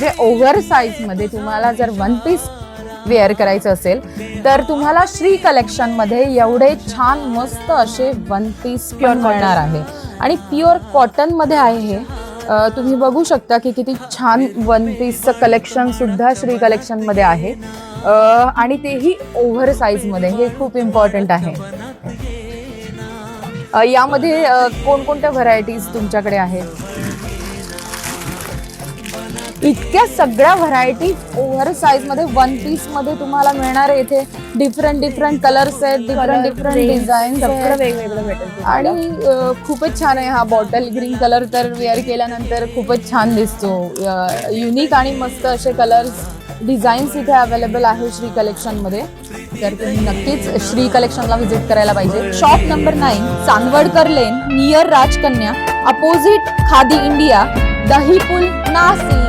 जे over size मध्ये तुम्हाला जर वन पीस वेअर करायचं असेल तर तुम्हाला श्री कलेक्शन मध्ये एवढे छान मस्त असे वन पीस मिळणार आहे आणि प्युअर कॉटन मध्ये आहे हे. तुम्ही बघू शकता की किती छान वन पीसचं कलेक्शन सुद्धा श्री कलेक्शन मध्ये आहे आणि तेही ओव्हर साईज मध्ये. हे खूप इम्पॉर्टंट आहे. यामध्ये कोणकोणत्या व्हरायटीज तुमच्याकडे आहेत? इतक्या सगळ्या व्हरायटी ओव्हर साईज मध्ये वन पीस मध्ये तुम्हाला मिळणार आहे. इथे डिफरंट कलर्स आहेत, डिफरंट डिझाईन वेगवेगळं भेटेल आणि खूपच छान आहे. हा बॉटल ग्रीन कलर तर वेअर केल्यानंतर खूपच छान दिसतो. युनिक आणि मस्त असे कलर्स डिझाईन्स इथे अवेलेबल आहे श्री कलेक्शन मध्ये. तर तुम्ही नक्कीच श्री कलेक्शनला व्हिजिट करायला पाहिजे. शॉप नंबर 9, चांदवडकर लेन, नियर राजकन्या, अपोजिट खादी इंडिया, दहीपूल, नाशिक.